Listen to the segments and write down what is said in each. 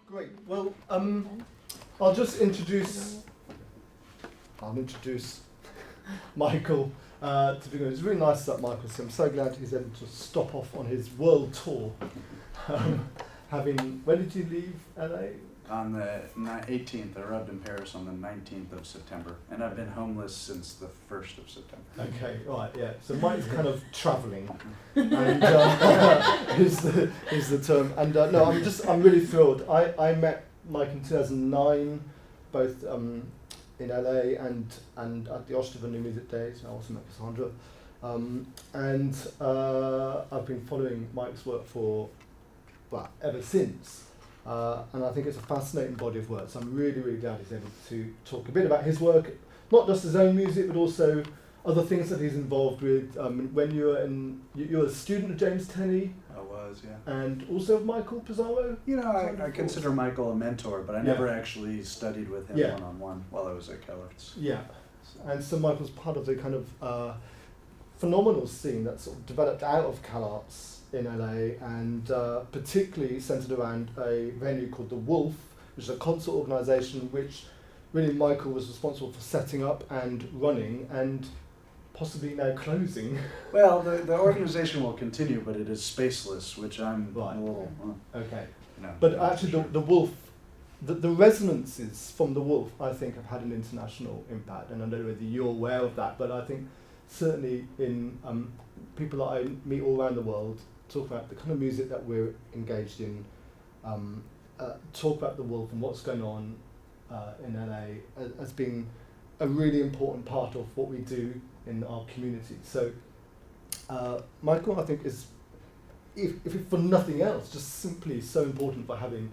Great. Well, I'll just introduce Michael to begin with. It's really nice that Michael. So I'm so glad he's able to stop off on his world tour. When did you leave LA? On the 18th. I arrived in Paris on the 19th of September, and I've been homeless since the 1st of September. Okay, right, yeah. So Mike's kind of travelling, and is the term. And no, I'm really thrilled. I met Mike in 2009, both in LA and at the Ostrava New Music Days. I also met Cassandra, and I've been following Mike's work ever since. And I think it's a fascinating body of work. So I'm really, really glad he's able to talk a bit about his work, not just his own music, but also other things that he's involved with. When you were a student of James Tenney. I was, yeah. And also of Michael Pizarro. You know, I consider Michael a mentor, but I never actually studied with him one-on-one while I was at Kellert's. Yeah, and so Michael's part of the kind of phenomenal scene that sort of developed out of CalArts in LA, and particularly centered around a venue called the Wulf, which is a concert organization which really Michael was responsible for setting up and running, and possibly now closing. Well, the organization will continue, but it is spaceless, which I'm a little... Okay. You know, but actually the Wulf, the resonances from the Wulf, I think, have had an international impact, and I don't know whether you're aware of that, but I think certainly in people that I meet all around the world talk about the kind of music that we're engaged in, talk about the Wulf and what's going on in LA as being a really important part of what we do in our community. So Michael, I think, is, if for nothing else, just simply so important for having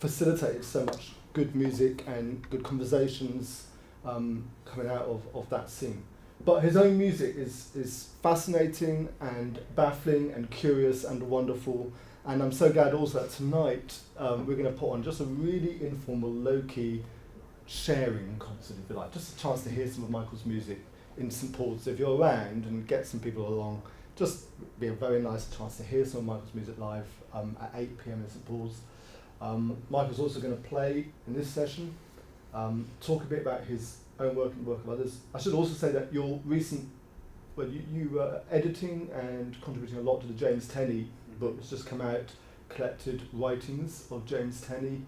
facilitated so much good music and good conversations coming out of that scene. But his own music is fascinating and baffling and curious and wonderful. And I'm so glad also that tonight we're going to put on just a really informal, low-key sharing concert, if you like. Just a chance to hear some of Michael's music in St. Paul's. So if you're around and get some people along, just be a very nice chance to hear some of Michael's music live at 8 p.m. in St. Paul's. Michael's also going to play in this session, talk a bit about his own work and work of others. I should also say that your recent, you were editing and contributing a lot to the James Tenney book that's just come out, Collected Writings of James Tenney.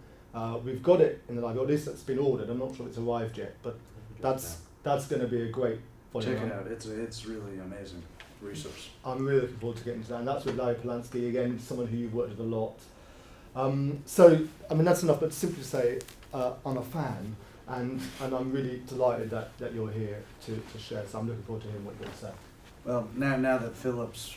We've got it in the library, or at least it's been ordered. I'm not sure if it's arrived yet, but that's going to be a great volume. Check it out. It's really amazing resource. I'm really looking forward to getting to that, and that's with Larry Polanski, again, someone who you've worked with a lot. So, I mean, that's enough, but simply to say I'm a fan. And I'm really delighted that you're here to share. So I'm looking forward to hearing what you're going to say. Well, now that Philip's,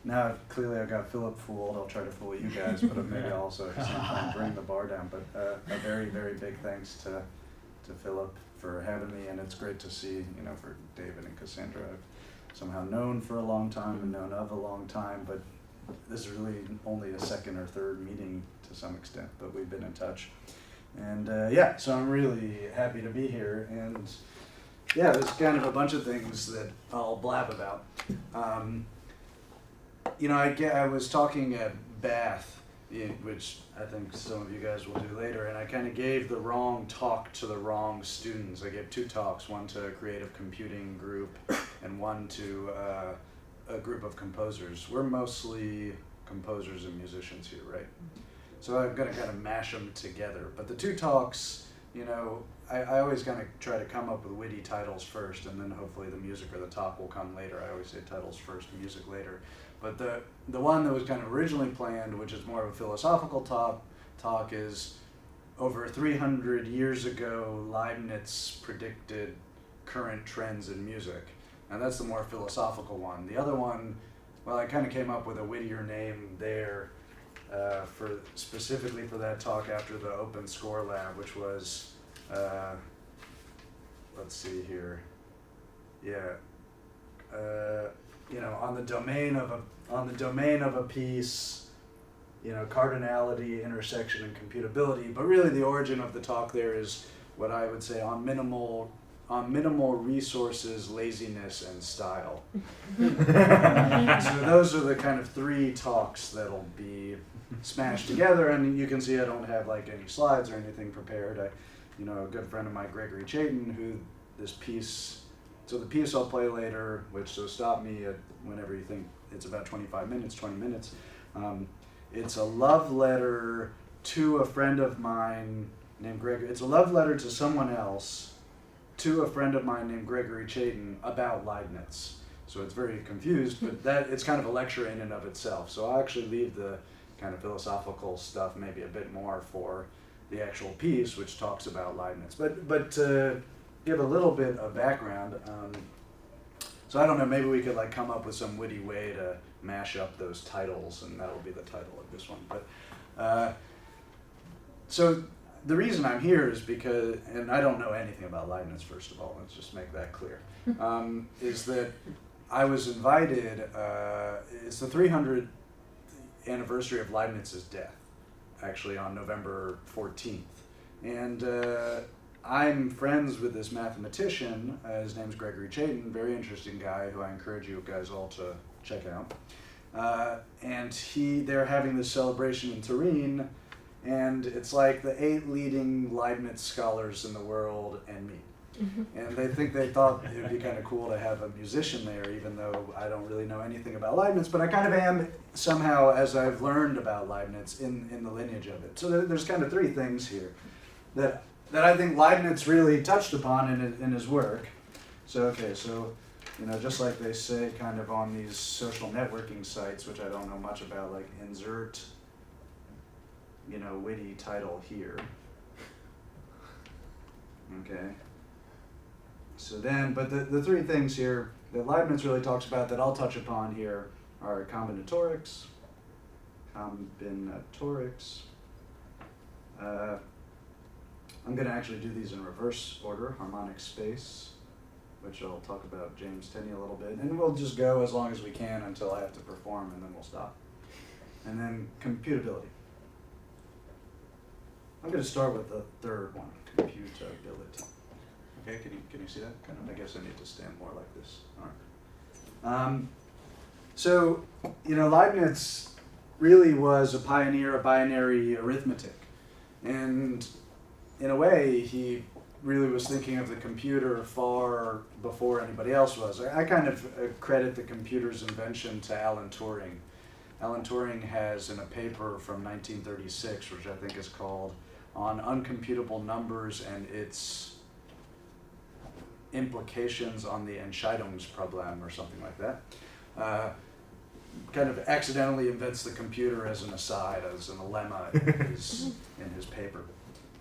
now clearly I got Philip fooled, I'll try to fool you guys, but maybe I'll also at the same time bring the bar down. But a very, very big thanks to Philip for having me, and it's great to see, for David and Cassandra, I've somehow known for a long time and known of a long time, but this is really only a second or third meeting to some extent, but we've been in touch. And so I'm really happy to be here, and there's kind of a bunch of things that I'll blab about. I was talking at Bath, which I think some of you guys will do later, and I kind of gave the wrong talk to the wrong students. I gave 2 talks, one to a creative computing group and one to a group of composers. We're mostly composers and musicians here, right? So I'm going to kind of mash them together. But the 2 talks, I always kind of try to come up with witty titles first, and then hopefully the music or the talk will come later. I always say titles first, music later. But the one that was kind of originally planned, which is more of a philosophical talk is over 300 years ago, Leibniz predicted current trends in music. And that's the more philosophical one. The other one, well, I kind of came up with a wittier name there. Specifically for that talk after the Open Score Lab, which was, let's see here, on the domain of a piece, cardinality, intersection, and computability. But really, the origin of the talk there is what I would say on minimal on minimal resources, laziness, and style. So those are the kind of 3 talks that'll be smashed together, and you can see I don't have like any slides or anything prepared. A good friend of mine, Gregory Chayton, who this piece, so the piece I'll play later, so stop me at whenever you think it's about 25 minutes, 20 minutes. It's a love letter to a friend of mine named Gregory. It's a love letter to someone else, to a friend of mine named Gregory Chayton about Leibniz. So it's very confused, but it's kind of a lecture in and of itself. So I'll actually leave the kind of philosophical stuff maybe a bit more for the actual piece, which talks about Leibniz. But to give a little bit of background, so I don't know, maybe we could like come up with some witty way to mash up those titles, and that'll be the title of this one. But so the reason I'm here is because, and I don't know anything about Leibniz, first of all, let's just make that clear, is that I was invited, it's the 300th anniversary of Leibniz's death, actually on November 14th. And I'm friends with this mathematician, his name's Gregory Chayton, very interesting guy who I encourage you guys all to check out. And they're having this celebration in Turin, and it's like the 8 leading Leibniz scholars in the world and me. And they thought it would be kind of cool to have a musician there, even though I don't really know anything about Leibniz, but I kind of am somehow, as I've learned about Leibniz, in the lineage of it. So there's kind of 3 things here that I think Leibniz really touched upon in his work. So just like they say kind of on these social networking sites, which I don't know much about, like insert, witty title here. Okay. So then, but the 3 things here that Leibniz really talks about that I'll touch upon here are combinatorics. I'm going to actually do these in reverse order. Harmonic Space, which I'll talk about James Tenney a little bit, and we'll just go as long as we can until I have to perform, and then we'll stop. And then computability. I'm going to start with the 3rd one, computability. Okay, can you see that? Kind of, I guess I need to stand more like this. All right. So, Leibniz really was a pioneer of binary arithmetic. And in a way, he really was thinking of the computer far before anybody else was. I kind of credit the computer's invention to Alan Turing. Alan Turing has in a paper from 1936, which I think is called On Uncomputable Numbers and Its Implications on the Entscheidungsproblem, or something like that, kind of accidentally invents the computer as an aside, as an lemma in his paper.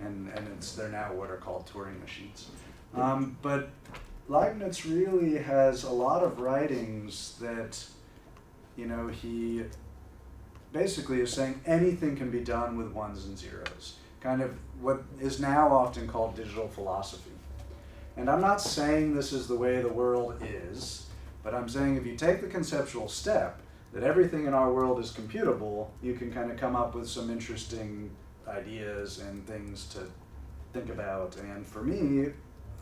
And they're now what are called Turing machines. But Leibniz really has a lot of writings that, he basically is saying anything can be done with ones and zeros. Kind of what is now often called digital philosophy. And I'm not saying this is the way the world is, but I'm saying if you take the conceptual step that everything in our world is computable, you can kind of come up with some interesting ideas and things to think about. And for me,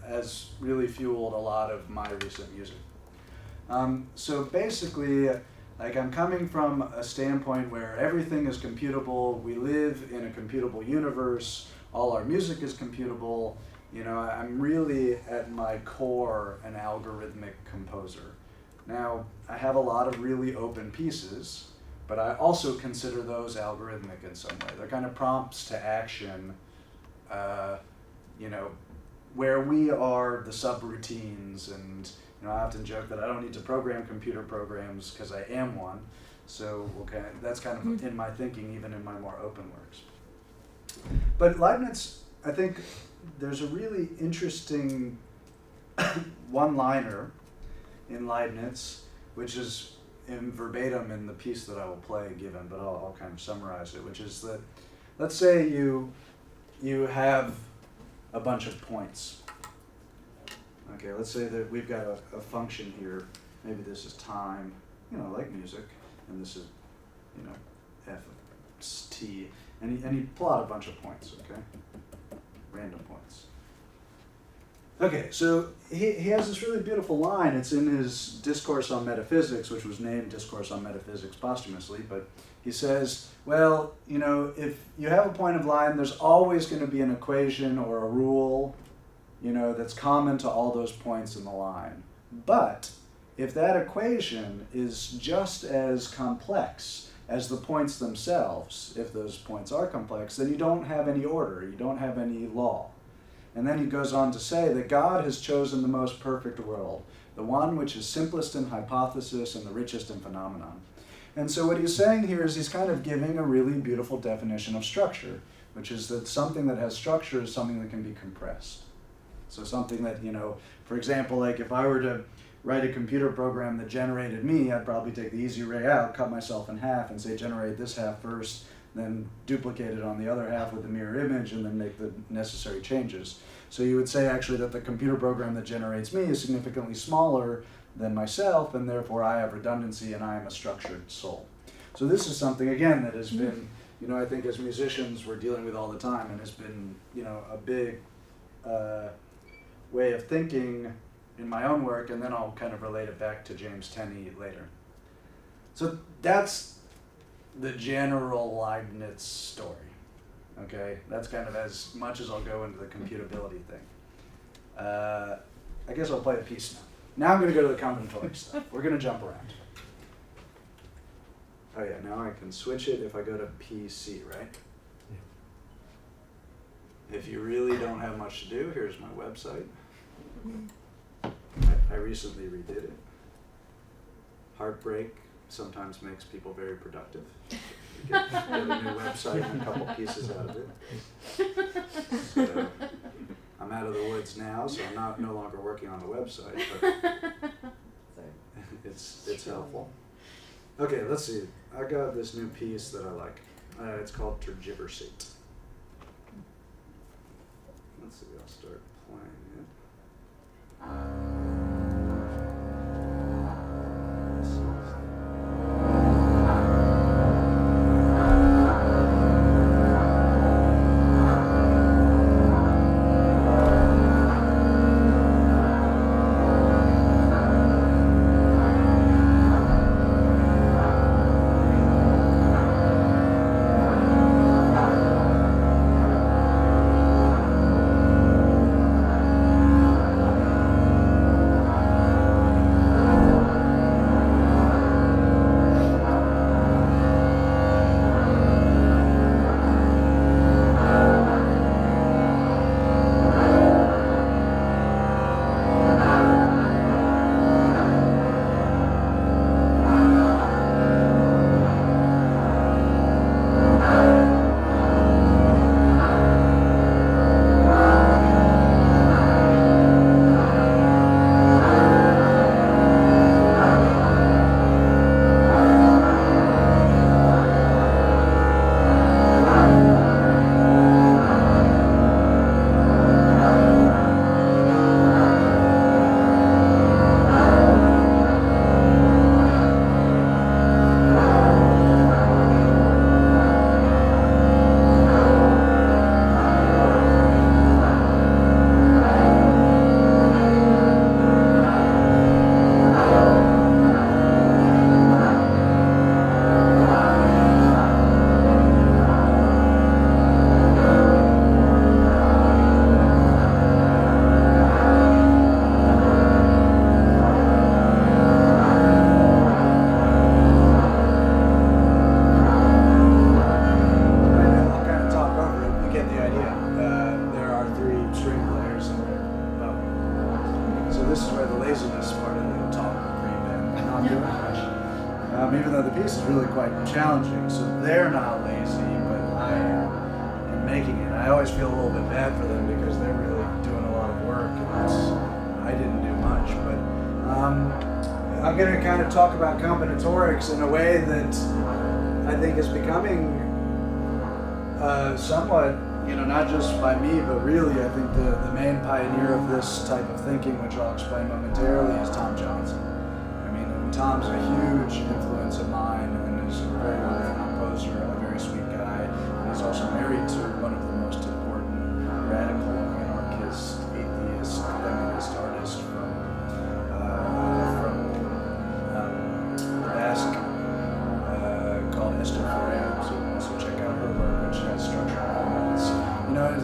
has really fueled a lot of my recent music. So basically, like I'm coming from a standpoint where everything is computable, we live in a computable universe, all our music is computable. I'm really at my core an algorithmic composer. Now, I have a lot of really open pieces, but I also consider those algorithmic in some way. They're kind of prompts to action, where we are the subroutines, and I often joke that I don't need to program computer programs because I am one. So that's kind of in my thinking, even in my more open works. But Leibniz, I think there's a really interesting one-liner in Leibniz, which is in verbatim in the piece that I will play given, but I'll kind of summarize it, which is that, let's say you have a bunch of points. Okay, let's say that we've got a function here. Maybe this is time, like music, and this is, f of t, and you plot a bunch of points, okay? Random points. Okay, so he has this really beautiful line. It's in his Discourse on Metaphysics, which was named Discourse on Metaphysics posthumously, but he says, well, you know, if you have a point of line, there's always going to be an equation or a rule, you know, that's common to all those points in the line. But if that equation is just as complex as the points themselves, if those points are complex, then you don't have any order, you don't have any law. And then he goes on to say that God has chosen the most perfect world, the one which is simplest in hypothesis and the richest in phenomenon. And so what he's saying here is he's kind of giving a really beautiful definition of structure, which is that something that has structure is something that can be compressed. So something that, you know, for example, like if I were to write a computer program that generated me, I'd probably take the easy way out, cut myself in half and say generate this half first, then duplicate it on the other half with the mirror image and then make the necessary changes. So you would say actually that the computer program that generates me is significantly smaller than myself, and therefore I have redundancy and I am a structured soul. So this is something, again, that has been, you know, I think as musicians we're dealing with all the time, and has been, you know, a big way of thinking in my own work, and then I'll kind of relate it back to James Tenney later. So that's the general Leibniz story, okay? That's kind of as much as I'll go into the computability thing. I guess I'll play a piece now. Now I'm going to go to the combinatorics stuff. We're going to jump around. Oh yeah, now I can switch it if I go to PC, right? Yeah. If you really don't have much to do, here's my website. I recently redid it. Heartbreak sometimes makes people very productive. You get a new website and a couple pieces out of it. So I'm out of the woods now, so I'm no longer working on the website, but it's helpful. Okay, let's see. I got this new piece that I like. It's called Tergiversate. Let's see, I'll start playing it. Even though the piece is really quite challenging, so they're not lazy, but I am in making it. I always feel a little bit bad for them because they're really doing a lot of work, and I didn't do much. But I'm going to kind of talk about combinatorics in a way that I think is becoming somewhat, not just by me, but really I think the main pioneer of this type of thinking, which I'll explain momentarily, is Tom Johnson. Tom's a huge influence of mine and is a very wonderful composer, a very sweet guy, and he's also married to one of the most important radical anarchist, atheist,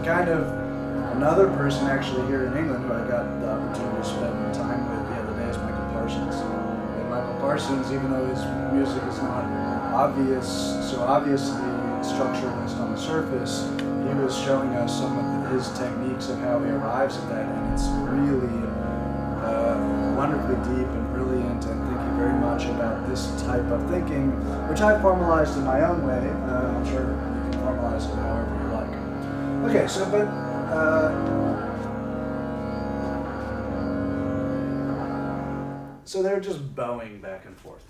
kind of another person actually here in England who I got the opportunity to spend time with the other day is Michael Parsons. And Michael Parsons, even though his music is not so obviously structuralist on the surface, he was showing us some of his techniques of how he arrives at that, and it's really wonderfully deep and brilliant, and thinking very much about this type of thinking, which I formalized in my own way. I'm sure you can formalize it however you like. Okay, so so they're just bowing back and forth.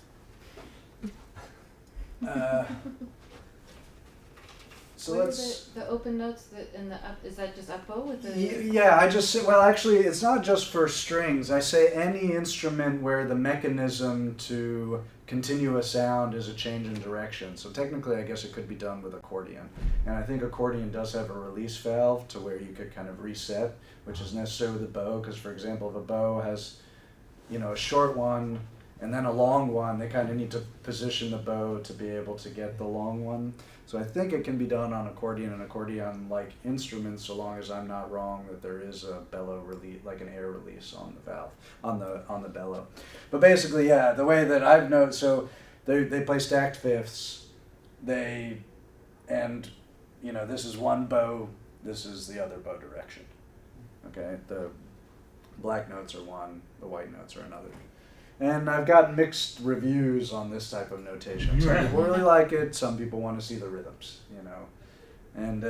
So what let's. are the open notes that in the up, is that just upbo with the? Yeah, I just say, well, actually, it's not just for strings. I say any instrument where the mechanism to continue a sound is a change in direction. So technically, I guess it could be done with accordion. And I think accordion does have a release valve to where you could kind of reset, which is necessary with a bow. Because, for example, if a bow has, a short one and then a long one, they kind of need to position the bow to be able to get the long one. So I think it can be done on accordion and accordion-like instruments, so long as I'm not wrong that there is a bellow release, like an air release on the valve, on the bellow. But basically, yeah, the way that I've noticed, so they play stacked fifths, this is one bow, this is the other bow direction. Okay, the black notes are one, the white notes are another. And I've gotten mixed reviews on this type of notation. Some people really like it, some people want to see the rhythms, And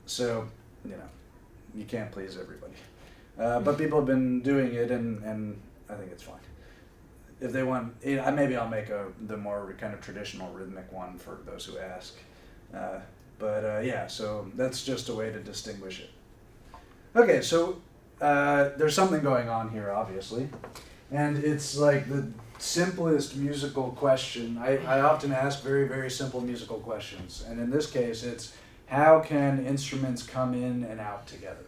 so, you can't please everybody. But people have been doing it, and I think it's fine. If they want, maybe I'll make the more kind of traditional rhythmic one for those who ask. So that's just a way to distinguish it. Okay, so there's something going on here, obviously. And it's like the simplest musical question. I often ask very, very simple musical questions. And in this case, it's how can instruments come in and out together?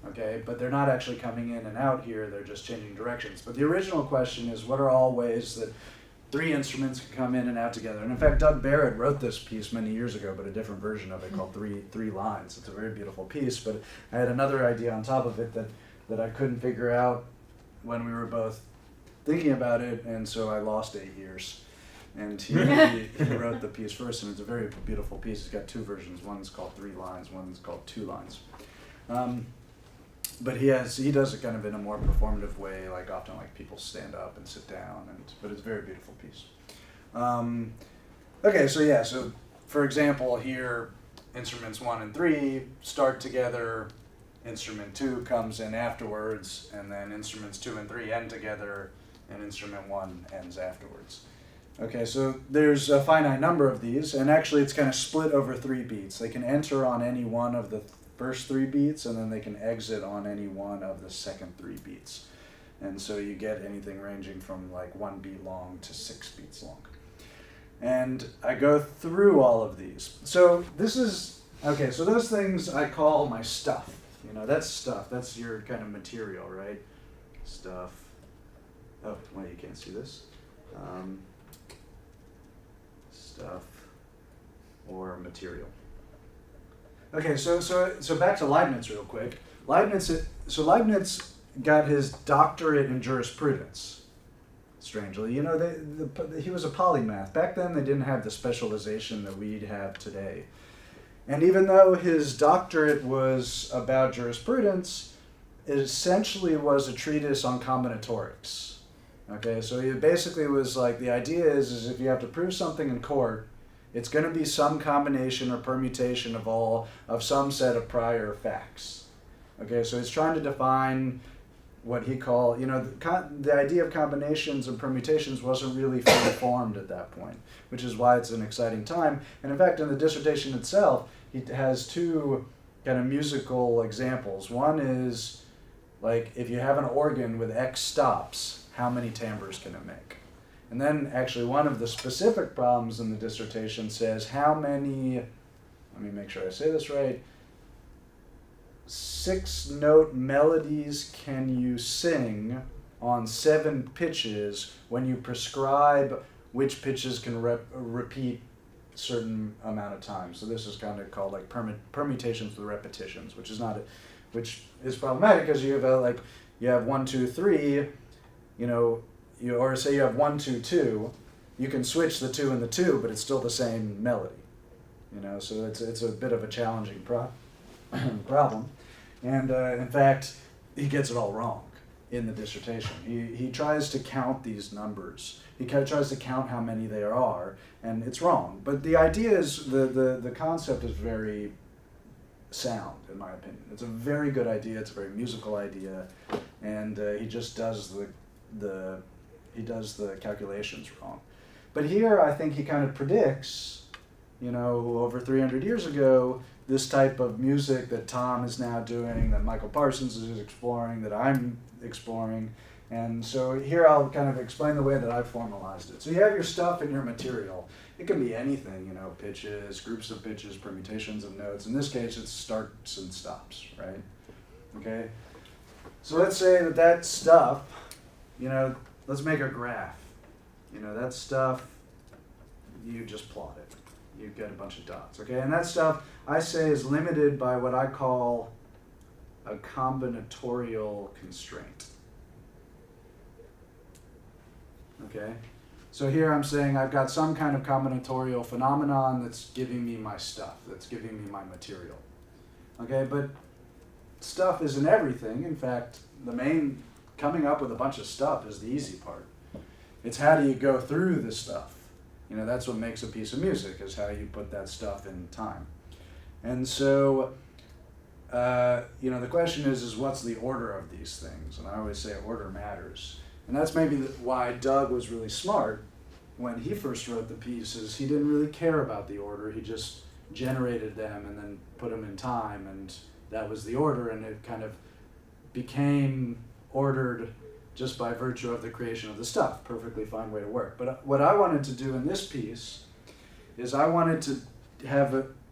Okay, but they're not actually coming in and out here, they're just changing directions. But the original question is, what are all ways that three instruments can come in and out together? And in fact, Doug Barrett wrote this piece many years ago, but a different version of it called Three Lines. It's a very beautiful piece, but I had another idea on top of it that I couldn't figure out when we were both thinking about it, and so I lost 8 years. And he wrote the piece first, and it's a very beautiful piece. It's got two versions. One's called 3 Lines, one's called 2 Lines. But he does it kind of in a more performative way, like often like people stand up and sit down, but it's a very beautiful piece. So for example here, instruments 1 and 3 start together, instrument 2 comes in afterwards, and then instruments 2 and 3 end together, and instrument 1 ends afterwards. Okay, so there's a finite number of these, and actually it's kind of split over 3 beats. They can enter on any one of the first 3 beats, and then they can exit on any one of the second 3 beats. And so you get anything ranging from like 1 beat long to 6 beats long. And I go through all of these. So so those things I call my stuff. That's stuff. That's your kind of material, right? Stuff. Oh, well, you can't see this. Stuff or material. Okay, so back to Leibniz real quick. Leibniz got his doctorate in jurisprudence. Strangely, he was a polymath. Back then, they didn't have the specialization that we have today. And even though his doctorate was about jurisprudence, it essentially was a treatise on combinatorics. Okay, so it basically was like, the idea is if you have to prove something in court, it's going to be some combination or permutation of some set of prior facts. Okay, so he's trying to define what he called, the idea of combinations and permutations wasn't really fully formed at that point, which is why it's an exciting time. And in fact, in the dissertation itself, he has 2 kind of musical examples. One is, like, if you have an organ with X stops, how many timbres can it make? And then actually one of the specific problems in the dissertation says how many, let me make sure I say this right, 6-note melodies can you sing on 7 pitches when you prescribe which pitches can repeat certain amount of time. So this is kind of called like permutations with repetitions, which is problematic because you have you have 1, 2, 3, or say you have 1, 2, 2, you can switch the 2 and the 2, but it's still the same melody. So it's a bit of a challenging problem. And in fact, he gets it all wrong in the dissertation. He tries to count these numbers. He tries to count how many there are, and it's wrong. But the idea is, the concept is very sound, in my opinion. It's a very good idea. It's a very musical idea, and he just does the calculations wrong. But here, I think he kind of predicts, over 300 years ago, this type of music that Tom is now doing, that Michael Parsons is exploring, that I'm exploring. And so here I'll kind of explain the way that I've formalized it. So you have your stuff in your material. It can be anything, pitches, groups of pitches, permutations of notes. In this case, it's starts and stops, right? Okay? So let's say that stuff, let's make a graph. That stuff, you just plot it. You get a bunch of dots, okay? And that stuff, I say, is limited by what I call a combinatorial constraint. Okay? So here I'm saying I've got some kind of combinatorial phenomenon that's giving me my stuff, that's giving me my material. Okay, but stuff isn't everything. In fact, coming up with a bunch of stuff is the easy part. It's how do you go through the stuff. That's what makes a piece of music, is how you put that stuff in time. And so, the question is what's the order of these things? And I always say order matters. And that's maybe why Doug was really smart when he first wrote the pieces. He didn't really care about the order. He just generated them and then put them in time, and that was the order, and it kind of became ordered just by virtue of the creation of the stuff. Perfectly fine way to work. But what I wanted to do in this piece is I wanted to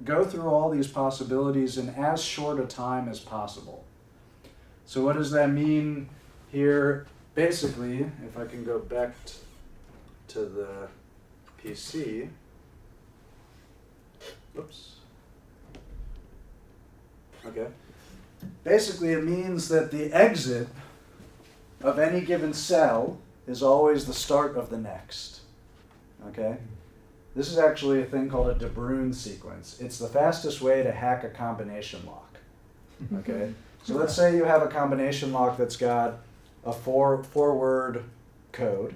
go through all these possibilities in as short a time as possible. So what does that mean here? Basically, if I can go back to the PC. Oops. Okay. Basically, it means that the exit of any given cell is always the start of the next. Okay? This is actually a thing called a Debruyn sequence. It's the fastest way to hack a combination lock. Okay? So let's say you have a combination lock that's got a four-word code,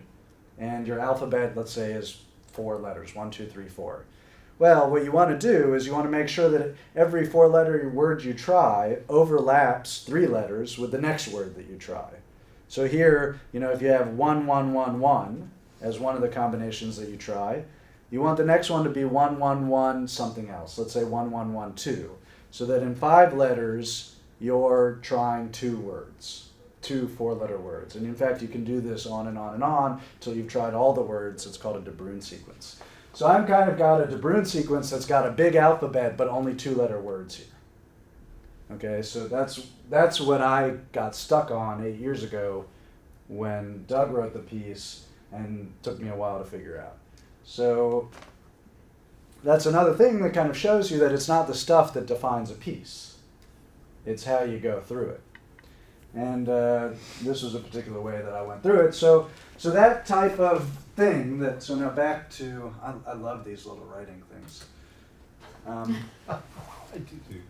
and your alphabet, let's say, is 4 letters, 1, 2, 3, 4. Well, what you want to do is you want to make sure that every 4-letter word you try overlaps 3 letters with the next word that you try. So here, if you have 1, 1, 1, 1 as one of the combinations that you try, you want the next one to be 1, 1, 1, something else. Let's say 1, 1, 1, 2. So that in 5 letters, you're trying 2 words, 2 4-letter words. And in fact, you can do this on and on and on until you've tried all the words. It's called a Debruyn sequence. So I've kind of got a Debruyn sequence that's got a big alphabet, but only 2-letter words here. Okay, so that's what I got stuck on 8 years ago when Doug wrote the piece, and took me a while to figure out. So that's another thing that kind of shows you that it's not the stuff that defines a piece. It's how you go through it. And this was a particular way that I went through it. So that type of thing, so now back to, I love these little writing things. I do too.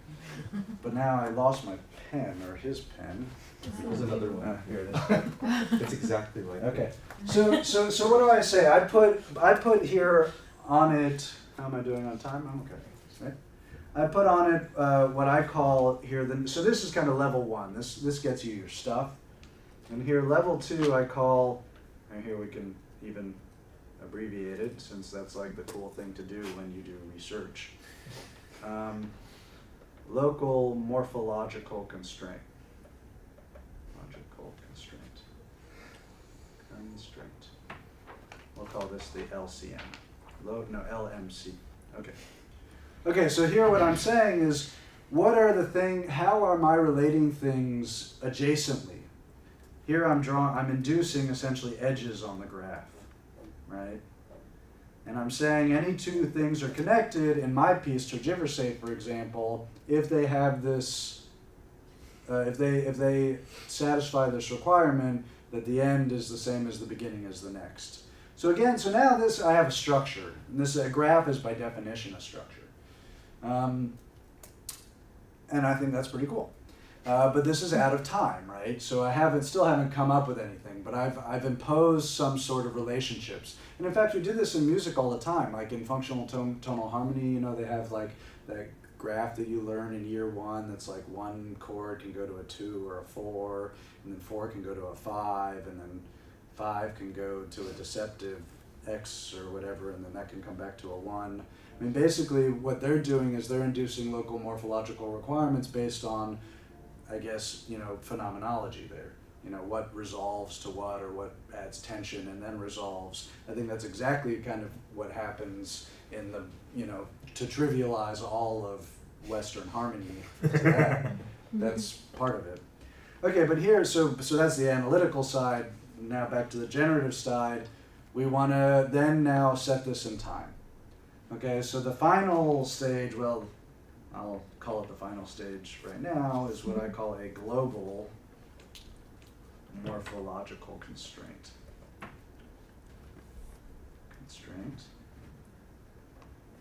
But now I lost my pen, or his pen. There's another one. Here it is. It's exactly like Okay. So what do I say? I put here on it. How am I doing on time? I'm okay. Right? I put on it what I call here. So this is kind of level 1. This gets you your stuff, and here level 2 I call. And here we can even abbreviate it, since that's like the cool thing to do when you do research. Local morphological constraint. Logical constraint. We'll call this the LCM. LMC. Okay. Okay, so here what I'm saying is, how am I relating things adjacently? Here I'm inducing essentially edges on the graph, right? And I'm saying any two things are connected in my piece, tergiversate, for example, if they have this, if they satisfy this requirement that the end is the same as the beginning as the next. So again, so now this, I have a structure. And this a graph is by definition a structure. And I think that's pretty cool. But this is out of time, right? So I still haven't come up with anything, but I've imposed some sort of relationships. And in fact, we do this in music all the time, like in functional tonal harmony, you know, they have like that graph that you learn in year one that's like one chord can go to a 2 or a 4, and then 4 can go to a 5, and then 5 can go to a deceptive X or whatever, and then that can come back to a 1. I mean, basically what they're doing is they're inducing local morphological requirements based on, I guess, you know, phenomenology there. You know, what resolves to what, or what adds tension and then resolves. I think that's exactly kind of what happens in the, you know, to trivialize all of Western harmony. That's part of it. Okay, but here, so that's the analytical side. Now back to the generative side. We want to then now set this in time. Okay, so the final stage, well, I'll call it the final stage right now, is what I call a global morphological constraint.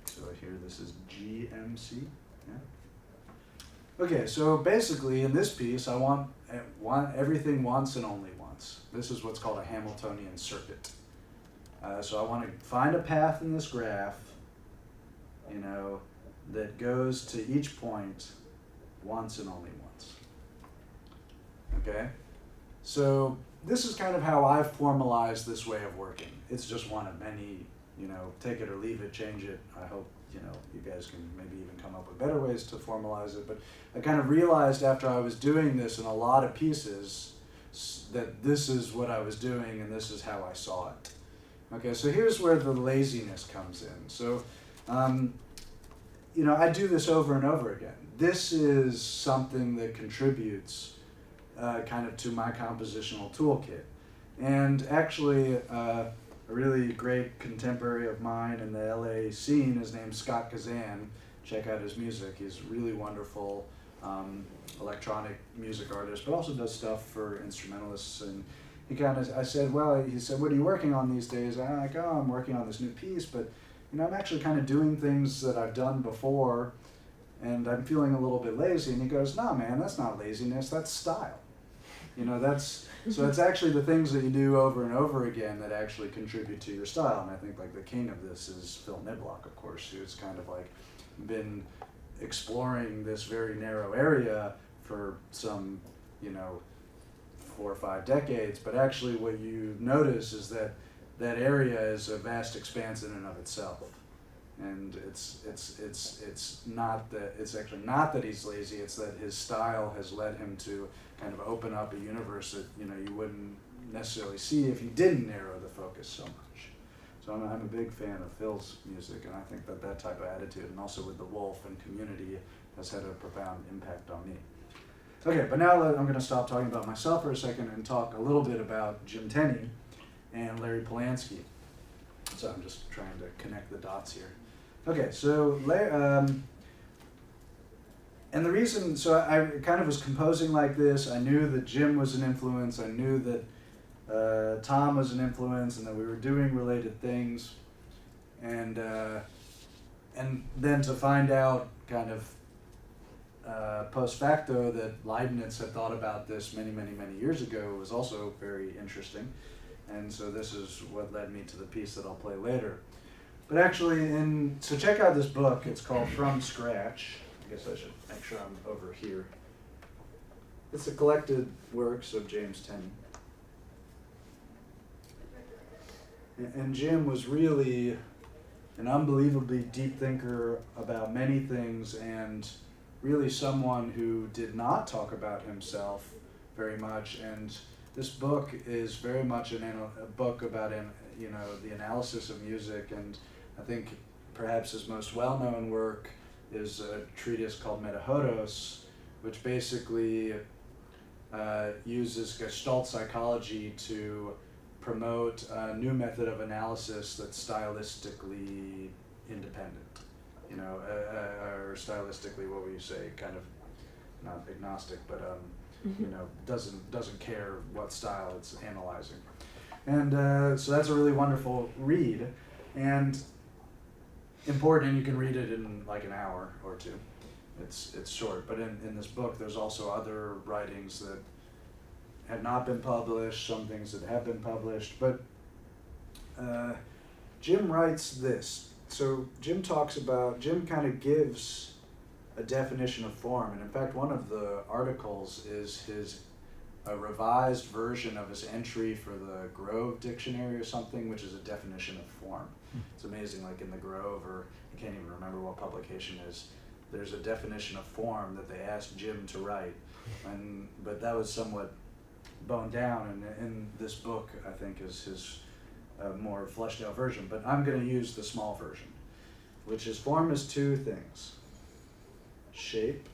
So here this is GMC. Yeah. Okay, so basically in this piece I want everything once and only once. This is what's called a Hamiltonian circuit. So I want to find a path in this graph, you know, that goes to each point once and only once. Okay? So this is kind of how I've formalized this way of working. It's just one of many, you know, take it or leave it, change it. I hope, you know, you guys can maybe even come up with better ways to formalize it. But I kind of realized after I was doing this in a lot of pieces that this is what I was doing and this is how I saw it. Okay, so here's where the laziness comes in. So, you know, I do this over and over again. This is something that contributes kind of to my compositional toolkit. And actually, a really great contemporary of mine in the LA scene is named Scott Kazan. Check out his music. He's really wonderful electronic music artist, but also does stuff for instrumentalists. And he kind of, I said, well, he said, what are you working on these days? And I'm like, oh, I'm working on this new piece, but you know, I'm actually kind of doing things that I've done before, and I'm feeling a little bit lazy. And he goes, no, man, that's not laziness, that's style. You know, so it's actually the things that you do over and over again that actually contribute to your style. And I think like the king of this is Phil Niblock, of course, who's kind of like been exploring this very narrow area for some, you know, 4 or 5 decades. But actually what you notice is that that area is a vast expanse in and of itself. And it's actually not that he's lazy, it's that his style has led him to kind of open up a universe that, you know, you wouldn't necessarily see if you didn't narrow the focus so much. So I'm a big fan of Phil's music, and I think that that type of attitude, and also with the Wulf and community, has had a profound impact on me. Okay, but now I'm going to stop talking about myself for a second and talk a little bit about Jim Tenney and Larry Polanski. So I'm just trying to connect the dots here. Okay, so and the reason, so I kind of was composing like this. I knew that Jim was an influence. I knew that Tom was an influence, and that we were doing related things. And then to find out kind of post facto that Leibniz had thought about this many, many, many years ago was also very interesting. And so this is what led me to the piece that I'll play later. But actually, so check out this book. It's called From Scratch. I guess I should make sure I'm over here. It's the collected works of James Tenney. And Jim was really an unbelievably deep thinker about many things, and really someone who did not talk about himself very much. And this book is very much a book about you know, the analysis of music, and I think perhaps his most well-known work is a treatise called Metahodos, which basically uses Gestalt psychology to promote a new method of analysis that's stylistically independent. You know, or stylistically, what would you say? Kind of not agnostic, but you know, doesn't care what style it's analyzing. And so that's a really wonderful read, and important. And you can read it in like an hour or two. It's short, but in this book, there's also other writings that have not been published, some things that have been published, but Jim writes this. So Jim kind of gives a definition of form, and in fact one of the articles is a revised version of his entry for the Grove Dictionary or something, which is a definition of form. It's amazing, like in the Grove, or I can't even remember what publication is, there's a definition of form that they asked Jim to write, but that was somewhat boned down, and in this book I think is his more fleshed out version, but I'm going to use the small version, which is form is two things: shape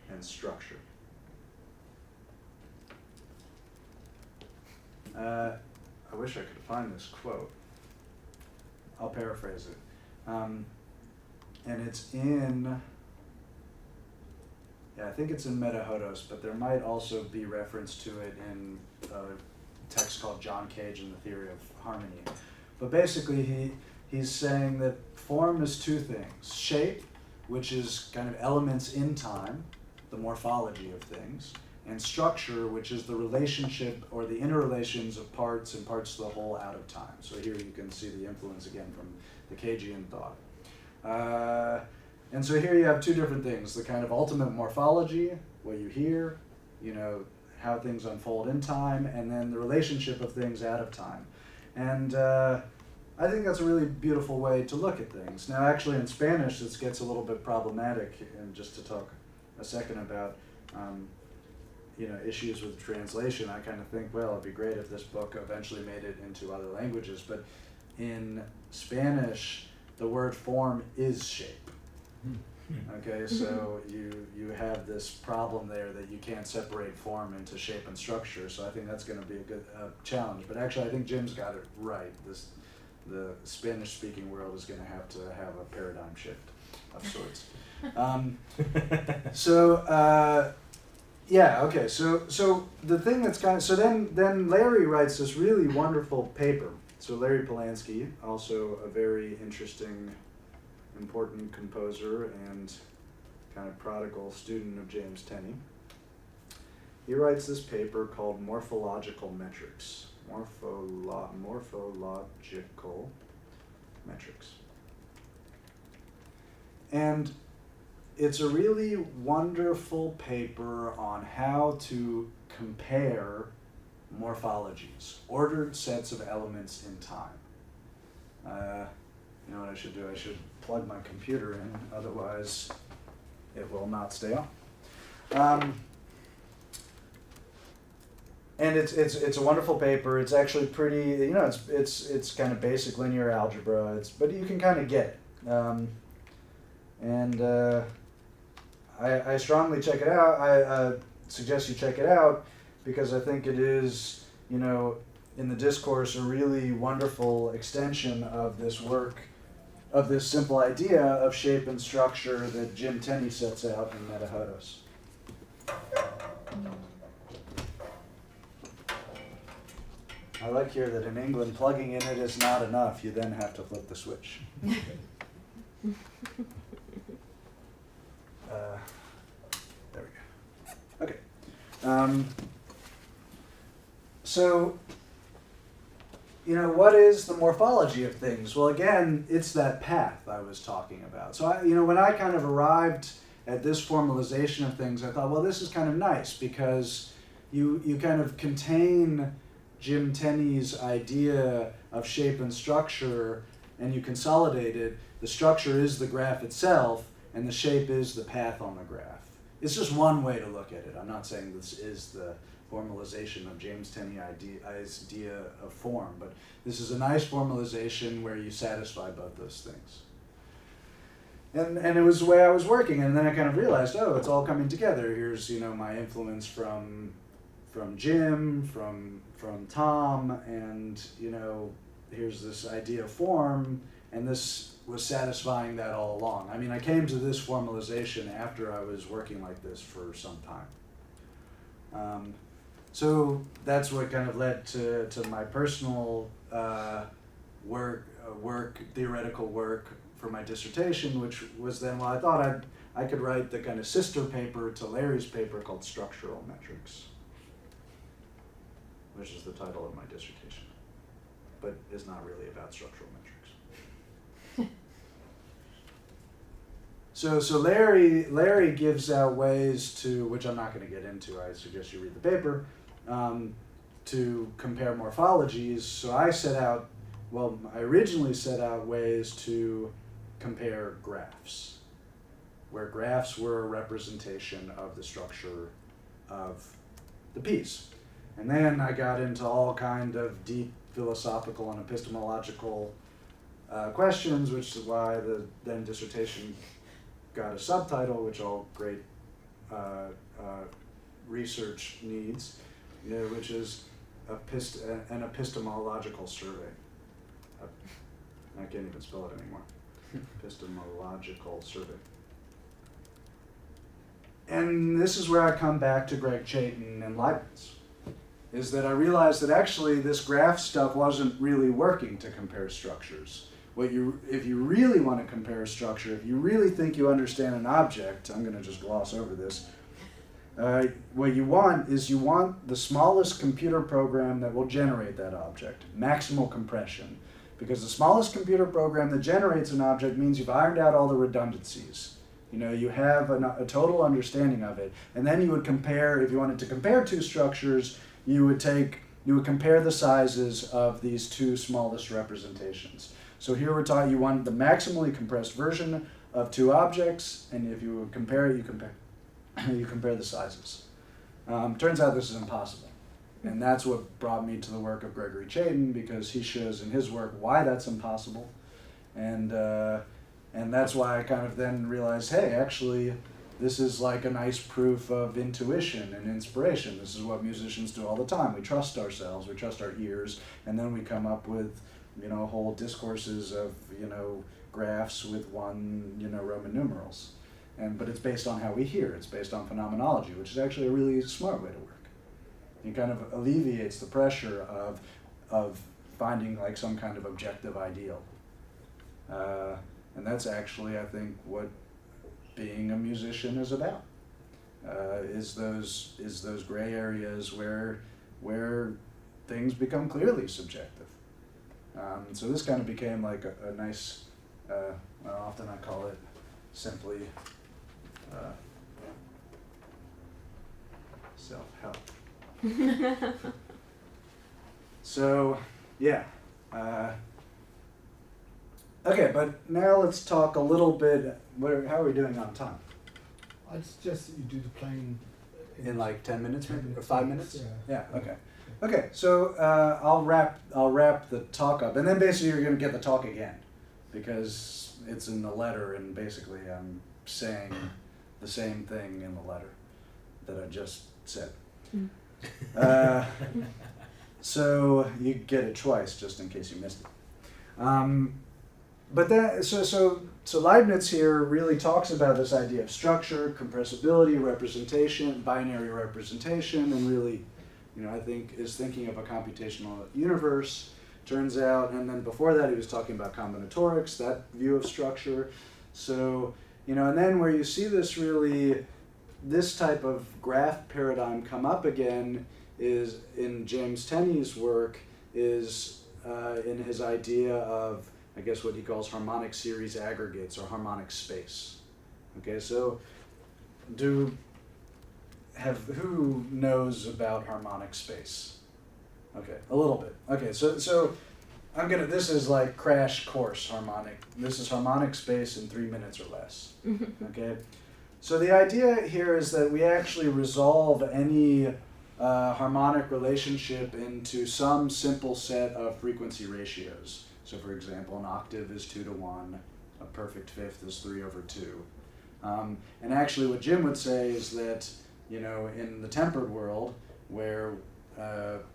and structure. I wish I could find this quote. I'll paraphrase it. And it's in, I think it's in Metahodos, but there might also be reference to it in a text called John Cage and the Theory of Harmony. But basically he's saying that form is two things: shape, which is kind of elements in time, the morphology of things, and structure, which is the relationship or the interrelations of parts and parts to the whole out of time. So here you can see the influence again from the Cagean thought. And so here you have two different things: the kind of ultimate morphology, what you hear, you know, how things unfold in time, and then the relationship of things out of time. And I think that's a really beautiful way to look at things. Now actually in Spanish this gets a little bit problematic, and just to talk a second about you know, issues with translation, I kind of think, well, it'd be great if this book eventually made it into other languages, but in Spanish the word form is shape. Okay, so you have this problem there that you can't separate form into shape and structure, so I think that's going to be a good challenge. But actually I think Jim's got it right. The Spanish-speaking world is going to have a paradigm shift of sorts. Yeah, okay, so the thing that's kind of, so then Larry writes this really wonderful paper. So Larry Polanski, also a very interesting, important composer and kind of prodigal student of James Tenney. He writes this paper called Morphological Metrics. Morphological Metrics. And it's a really wonderful paper on how to compare morphologies, ordered sets of elements in time. You know what I should do? I should plug my computer in, otherwise it will not stay on. And it's a wonderful paper. It's actually pretty, you know, it's kind of basic linear algebra. But you can kind of get it. I strongly check it out. I suggest you check it out because I think it is, you know, in the discourse a really wonderful extension of this work, of this simple idea of shape and structure that Jim Tenney sets out in Metahodos. I like here that in England plugging in it is not enough. You then have to flip the switch. There we go. Okay. So, you know, what is the morphology of things? Well, again, it's that path I was talking about. So, when I kind of arrived at this formalization of things, I thought, well, this is kind of nice because you kind of contain Jim Tenney's idea of shape and structure and you consolidate it. The structure is the graph itself and the shape is the path on the graph. It's just one way to look at it. I'm not saying this is the formalization of James Tenney's idea of form, but this is a nice formalization where you satisfy both those things. And it was the way I was working, and then I kind of realized, oh, it's all coming together. Here's, my influence from Jim, from Tom, and here's this idea of form, and this was satisfying that all along. I mean, I came to this formalization after I was working like this for some time. So that's what kind of led to my personal theoretical work for my dissertation, which was then, well, I thought I could write the kind of sister paper to Larry's paper called Structural Metrics, which is the title of my dissertation, but is not really about structural metrics. So Larry gives out ways to, which I'm not going to get into, I suggest you read the paper, to compare morphologies. So I originally set out ways to compare graphs, where graphs were a representation of the structure of the piece. And then I got into all kind of deep philosophical and epistemological questions, which is why the then dissertation got a subtitle, which all great research needs, which is an epistemological survey. I can't even spell it anymore. Epistemological survey. And this is where I come back to Greg Chaitin and Leibniz, is that I realized that actually this graph stuff wasn't really working to compare structures. If you really want to compare a structure, if you really think you understand an object, I'm going to just gloss over this, what you want is the smallest computer program that will generate that object, maximal compression. Because the smallest computer program that generates an object means you've ironed out all the redundancies. You have a total understanding of it. And then you would compare, if you wanted to compare two structures, you would compare the sizes of these two smallest representations. So here we're talking, you want the maximally compressed version of two objects, and if you would compare it, you compare the sizes. Turns out this is impossible. And that's what brought me to the work of Gregory Chaitin, because he shows in his work why that's impossible. And that's why I kind of then realized, hey, actually, this is like a nice proof of intuition and inspiration. This is what musicians do all the time. We trust ourselves, we trust our ears, and then we come up with, whole discourses of, graphs with one, Roman numerals. But it's based on how we hear. It's based on phenomenology, which is actually a really smart way to work. It kind of alleviates the pressure of finding like some kind of objective ideal. And that's actually, I think, what being a musician is about. Is those gray areas where things become clearly subjective. So this kind of became like a nice, often I call it simply self-help. So, yeah. Okay, but now let's talk a little bit. How are we doing on time? I'd suggest that you do the playing In like 10 minutes, 10 maybe, or minutes, 5 minutes? yeah. Okay. Okay. So I'll wrap the talk up, and then basically you're going to get the talk again, because it's in the letter, and basically I'm saying the same thing in the letter that I just said. So you get it twice, just in case you missed it. But that so Leibniz here really talks about this idea of structure, compressibility, representation, binary representation, and really, I think is thinking of a computational universe. Turns out, and then before that he was talking about combinatorics, that view of structure. So, and then where you see this type of graph paradigm come up again is in James Tenney's work, is in his idea of, I guess, what he calls harmonic series aggregates or harmonic space. Okay, so who knows about harmonic space? Okay, a little bit. Okay, so this is like crash course harmonic. This is harmonic space in 3 minutes or less. Okay, so the idea here is that we actually resolve any harmonic relationship into some simple set of frequency ratios. So for example, an octave is 2 to 1, a perfect fifth is 3/2. And actually what Jim would say is that, in the tempered world, where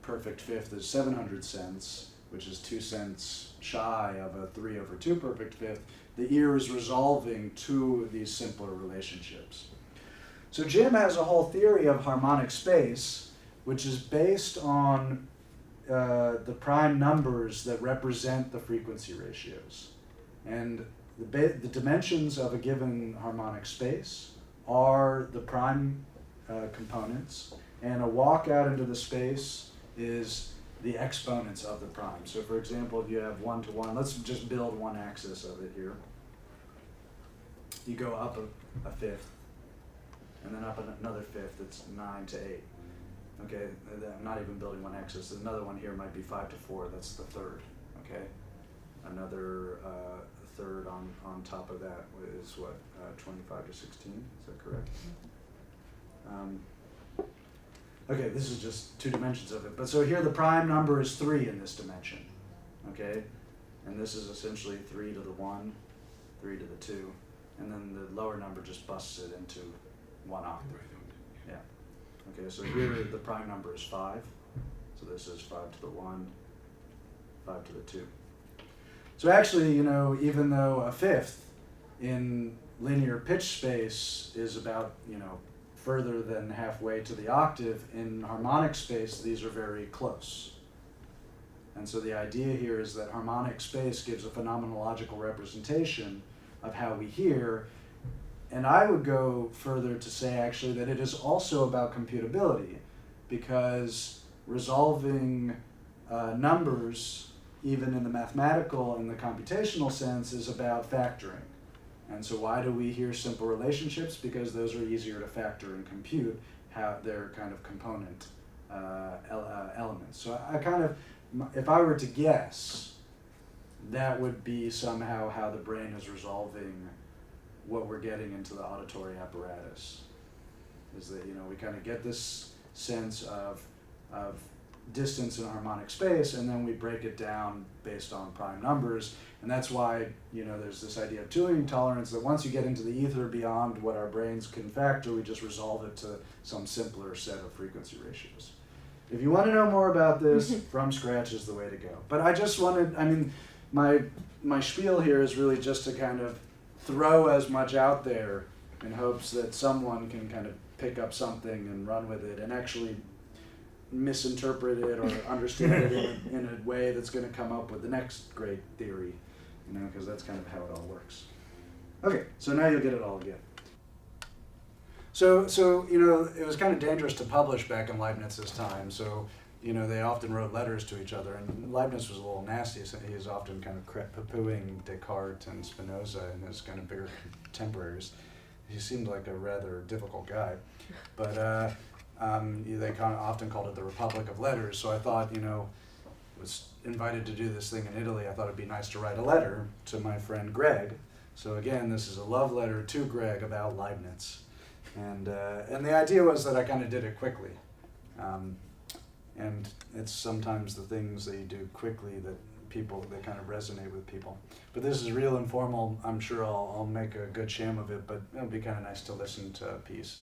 perfect fifth is 700 cents, which is 2 cents shy of a 3/2 perfect fifth, the ear is resolving two of these simpler relationships. So Jim has a whole theory of harmonic space, which is based on the prime numbers that represent the frequency ratios. And the dimensions of a given harmonic space are the prime components, and a walk out into the space is the exponents of the prime. So for example, if you have 1 to 1, let's just build one axis of it here. You go up a fifth, and then up another fifth, it's 9 to 8. Okay, I'm not even building one axis. Another one here might be 5 to 4, that's the third, okay? Another third on top of that is what, 25 to 16, is that correct? Okay, this is just 2 dimensions of it. But so here the prime number is 3 in this dimension, okay? And this is essentially 3 to the 1, 3 to the 2, and then the lower number just busts it into 1 octave. Yeah. Okay, so here the prime number is 5. So this is 5 to the 1, 5 to the 2. So actually, you know, even though a fifth in linear pitch space is about, you know, further than halfway to the octave, in harmonic space, these are very close. And so the idea here is that harmonic space gives a phenomenological representation of how we hear. And I would go further to say actually that it is also about computability, because resolving numbers, even in the mathematical and the computational sense, is about factoring. And so why do we hear simple relationships? Because those are easier to factor and compute, how they're kind of component elements. So I kind of, if I were to guess, that would be somehow how the brain is resolving what we're getting into the auditory apparatus. Is that, you know, we kind of get this sense of distance in harmonic space, and then we break it down based on prime numbers. And that's why, you know, there's this idea of tuning tolerance, that once you get into the ether beyond what our brains can factor, we just resolve it to some simpler set of frequency ratios. If you want to know more about this, from scratch is the way to go. But I just wanted, I mean, my spiel here is really just to kind of throw as much out there in hopes that someone can kind of pick up something and run with it and actually misinterpret it or understand it in a way that's going to come up with the next great theory, you know, because that's kind of how it all works. Okay, so now you'll get it all again. So you know, it was kind of dangerous to publish back in Leibniz's time, so, you know, they often wrote letters to each other, and Leibniz was a little nasty, so he was often kind of poo-pooing Descartes and Spinoza and his kind of bigger contemporaries. He seemed like a rather difficult guy, but they kind of often called it the Republic of Letters, so I thought, you know, was invited to do this thing in Italy, I thought it'd be nice to write a letter to my friend Greg. So again, this is a love letter to Greg about Leibniz. And the idea was that I kind of did it quickly. And it's sometimes the things that you do quickly that kind of resonate with people. But this is real informal. I'm sure I'll make a good sham of it, but it'll be kind of nice to listen to a piece.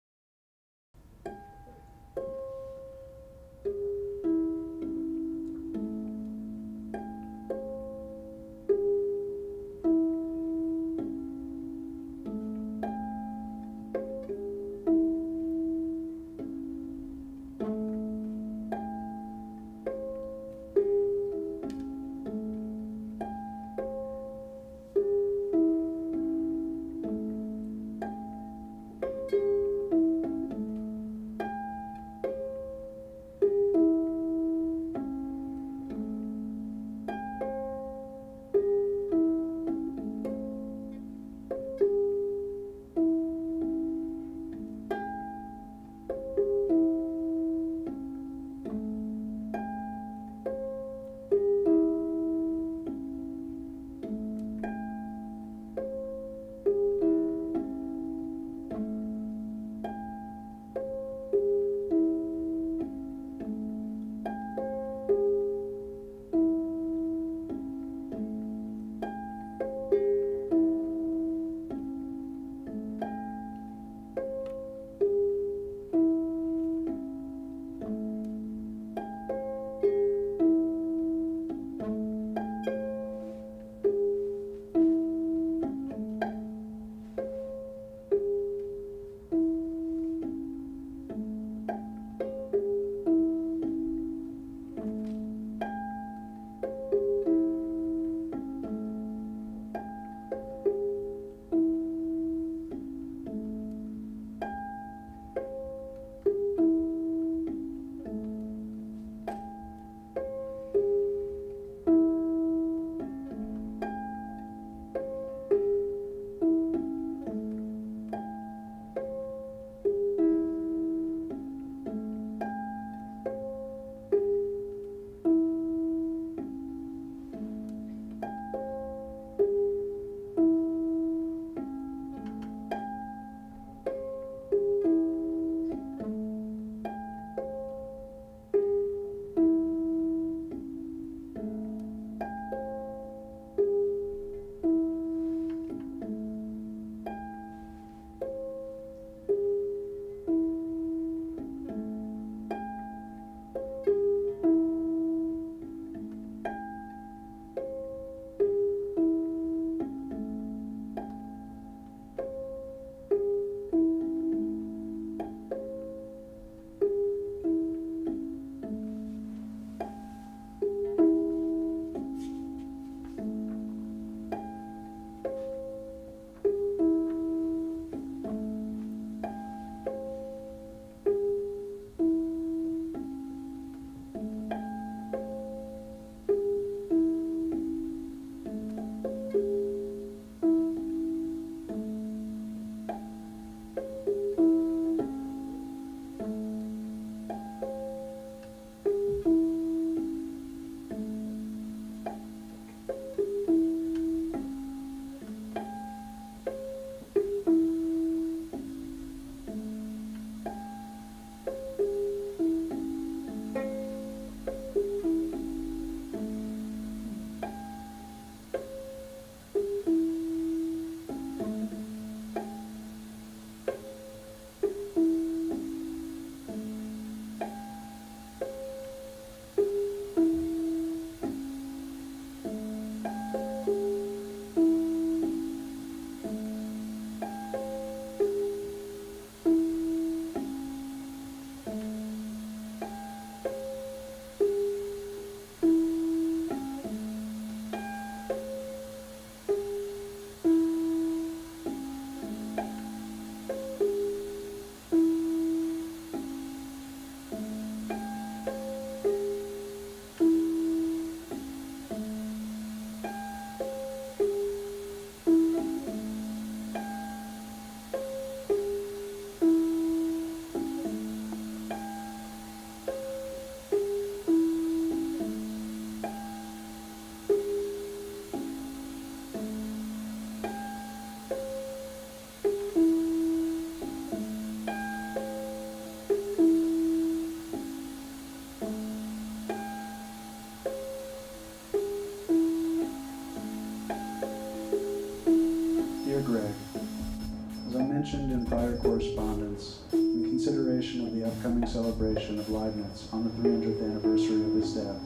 As I mentioned in prior correspondence, in consideration of the upcoming celebration of Leibniz on the 300th anniversary of his death,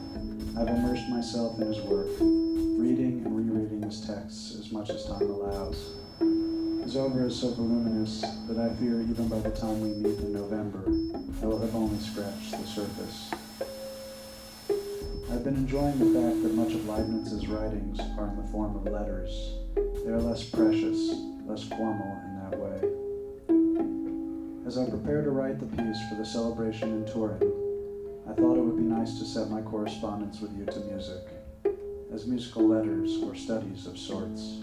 I've immersed myself in his work, reading and rereading his texts as much as time allows. His oeuvre is so voluminous that I fear even by the time we meet in November, I will have only scratched the surface. I've been enjoying the fact that much of Leibniz's writings are in the form of letters. They are less precious, less formal in that way. As I prepare to write the piece for the celebration in Turin, I thought it would be nice to set my correspondence with you to music, as musical letters or studies of sorts.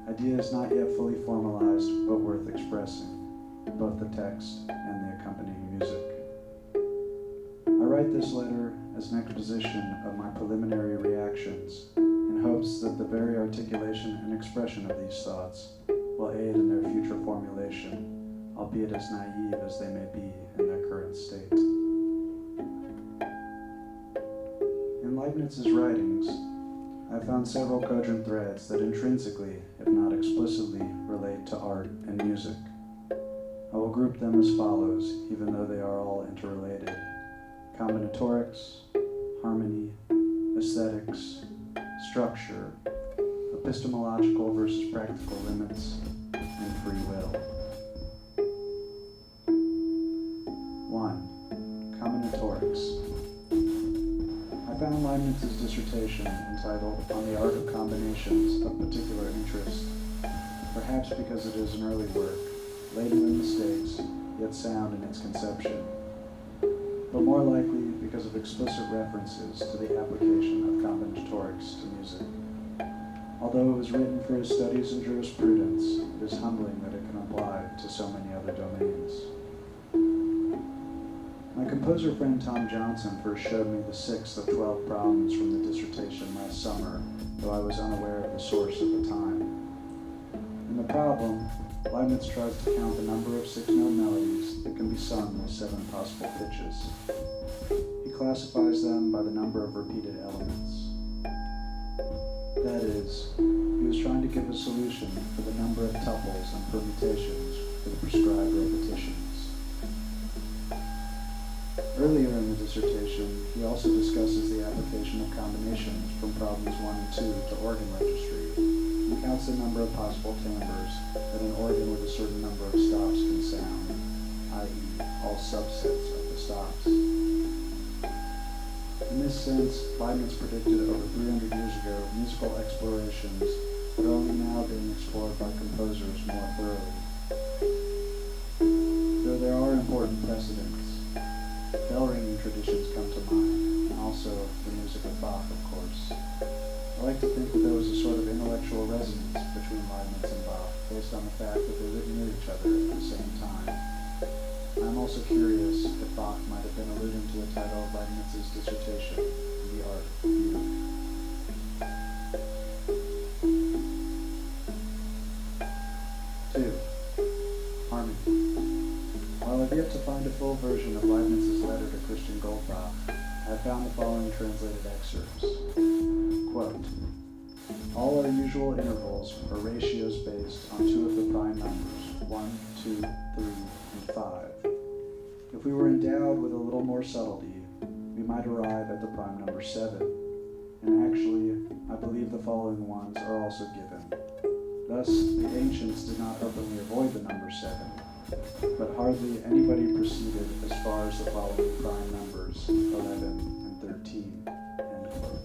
Ideas not yet fully formalized, but worth expressing, both the text and the accompanying music. I write this letter as an exposition of my preliminary reactions in hopes that the very articulation and expression of these thoughts will aid in their future formulation, albeit as naive as they may be in their current state. In Leibniz's writings, I found several cogent threads that intrinsically, if not explicitly, relate to art and music. I will group them as follows, even though they are all interrelated: combinatorics, harmony, aesthetics, structure, epistemological versus practical limits, and free will. 1. Combinatorics. I found Leibniz's dissertation entitled On the Art of Combinations of particular interest, perhaps because it is an early work, laden with mistakes, yet sound in its conception, but more likely because of explicit references to the application of combinatorics to music. Although it was written for his studies in jurisprudence, it is humbling that it can apply to so many other domains. My composer friend Tom Johnson first showed me the 6th of 12 problems from the dissertation last summer, though I was unaware of the source at the time. In the problem, Leibniz tries to count the number of 6-note melodies that can be sung with 7 possible pitches. He classifies them by the number of repeated elements. That is, he was trying to give a solution for the number of tuples and permutations for the prescribed repetitions. Earlier in the dissertation, he also discusses the application of combinations from problems 1 and 2 to organ registry, and counts the number of possible timbres that an organ with a certain number of stops can sound, i.e., all subsets of the stops. In this sense, Leibniz predicted over 300 years ago musical explorations that are only now being explored by composers more thoroughly. Though there are important precedents, bell-ringing traditions come to mind, and also the music of Bach, of course. I like to think that there was a sort of intellectual resonance between Leibniz and Bach, based on the fact that they lived near each other at the same time. I'm also curious if Bach might have been alluding to the title of Leibniz's dissertation, The Art of Music. 2. Harmony. While I've yet to find a full version of Leibniz's letter to Christian Goldbach, I have found the following translated excerpts. Quote, all our usual intervals are ratios based on 2 of the prime numbers, 1, 2, 3, and 5. If we were endowed with a little more subtlety, we might arrive at the prime number 7. And actually, I believe the following ones are also given. Thus, the ancients did not openly avoid the number 7, but hardly anybody proceeded as far as the following prime numbers, 11 and 13. End quote.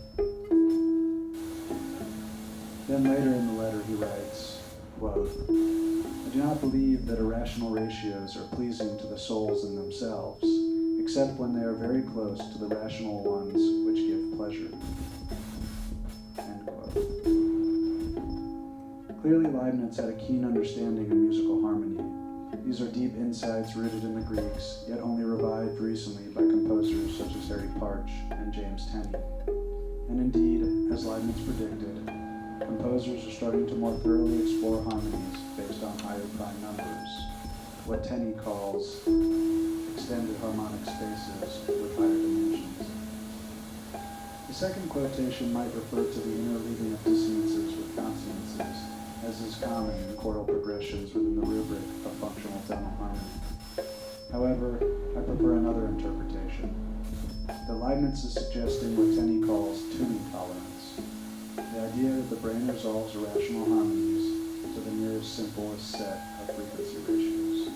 Then later in the letter he writes, quote, I do not believe that irrational ratios are pleasing to the souls in themselves, except when they are very close to the rational ones which give pleasure. End quote. Clearly Leibniz had a keen understanding of musical harmony. These are deep insights rooted in the Greeks, yet only revived recently by composers such as Harry Partch and James Tenney. And indeed, as Leibniz predicted, composers are starting to more thoroughly explore harmonies based on higher prime numbers, what Tenney calls extended harmonic spaces with higher dimensions. The second quotation might refer to the interleaving of dissonances with consonances, as is common in chordal progressions within the rubric of functional tonal harmony. However, I prefer another interpretation. That Leibniz is suggesting what Tenney calls tuning tolerance, the idea that the brain resolves irrational harmonies to the nearest simplest set of frequency ratios.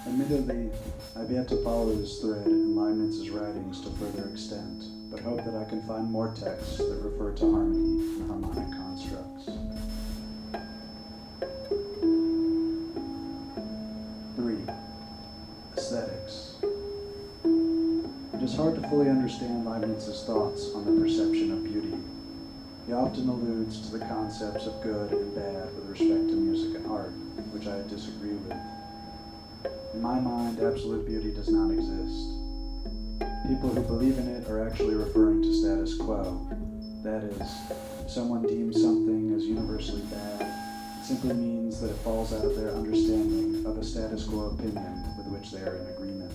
Admittedly, I've yet to follow this thread in Leibniz's writings to further extent, but hope that I can find more texts that refer to harmony and harmonic constructs. 3. Aesthetics. It is hard to fully understand Leibniz's thoughts on the perception of beauty. He often alludes to the concepts of good and bad with respect to music and art, which I disagree with. In my mind, absolute beauty does not exist. People who believe in it are actually referring to status quo. That is, if someone deems something as universally bad, it simply means that it falls out of their understanding of a status quo opinion with which they are in agreement.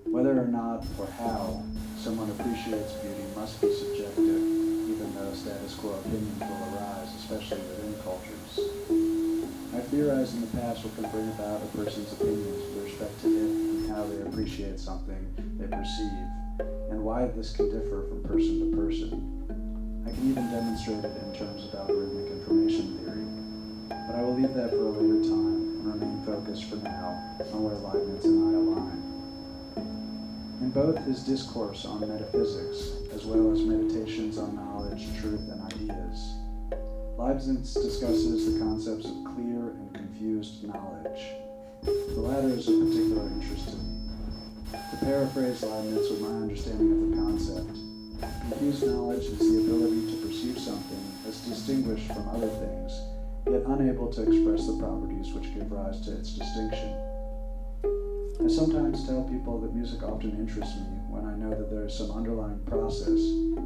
Whether or not or how someone appreciates beauty must be subjective, even though status quo opinions will arise, especially within cultures. I've theorized in the past what can bring about a person's opinions with respect to it and how they appreciate something they perceive, and why this can differ from person to person. I can even demonstrate it in terms of algorithmic information theory, but I will leave that for a later time and remain focused for now on where Leibniz and I align. In both his discourse on metaphysics, as well as meditations on knowledge, truth, and ideas, Leibniz discusses the concepts of clear and confused knowledge. The latter is of particular interest to me. To paraphrase Leibniz with my understanding of the concept, confused knowledge is the ability to perceive something as distinguished from other things, yet unable to express the properties which give rise to its distinction. I sometimes tell people that music often interests me when I know that there is some underlying process,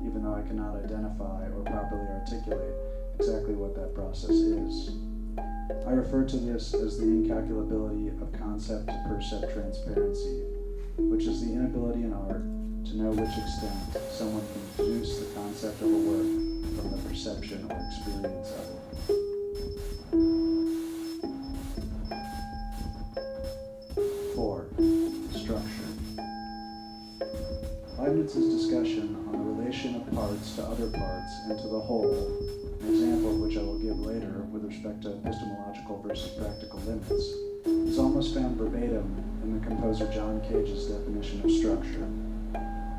even though I cannot identify or properly articulate exactly what that process is. I refer to this as the incalculability of concept to percept transparency, which is the inability in art to know which extent someone can deduce the concept of a work from the perception or experience of it. 4. Structure. Leibniz's discussion on the relation of parts to other parts and to the whole, an example of which I will give later with respect to epistemological versus practical limits, is almost found verbatim in the composer John Cage's definition of structure.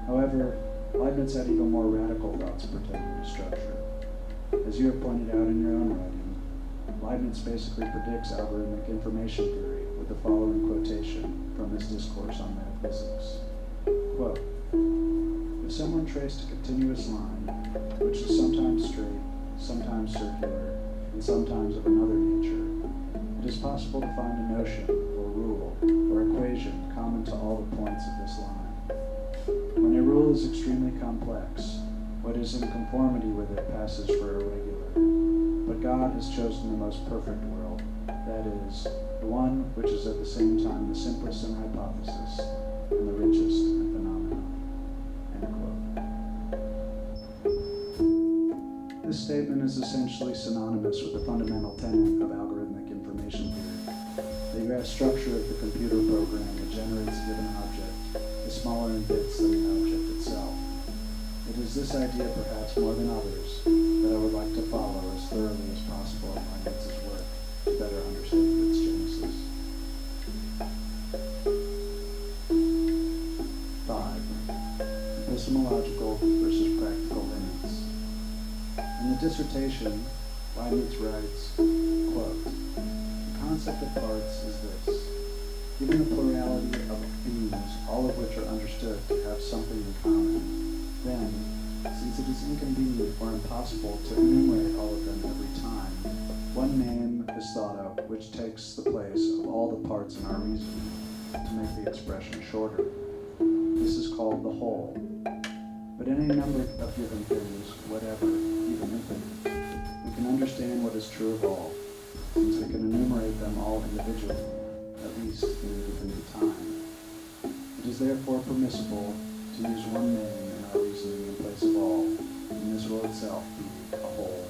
However, Leibniz had even more radical thoughts pertaining to structure. As you have pointed out in your own writing, Leibniz basically predicts algorithmic information theory with the following quotation from his discourse on metaphysics. Quote, "If someone traced a continuous line, which is sometimes straight, sometimes circular, and sometimes of another nature, it is possible to find a notion, or rule, or equation common to all the points of this line. When a rule is extremely complex, what is in conformity with it passes for irregular. But God has chosen the most perfect world, that is, the one which is at the same time the simplest in hypothesis and the richest in phenomena." End quote. This statement is essentially synonymous with the fundamental tenet of algorithmic information theory. The vast structure of the computer program that generates a given object is smaller in bits than the object itself. It is this idea, perhaps more than others, that I would like to follow as thoroughly as possible in Leibniz's work to better understand its genesis. 5. Epistemological versus practical limits. In the dissertation, Leibniz writes, quote, "The concept of parts is this. Given a plurality of beings, all of which are understood to have something in common, then, since it is inconvenient or impossible to enumerate all of them every time, one name is thought of which takes the place of all the parts in our reasoning to make the expression shorter. This is called the whole. But in a number of given things, whatever, even infinite, we can understand what is true of all, since we can enumerate them all individually, at least in an infinite time. It is therefore permissible to use one name in our reasoning in place of all, and this will itself be a whole."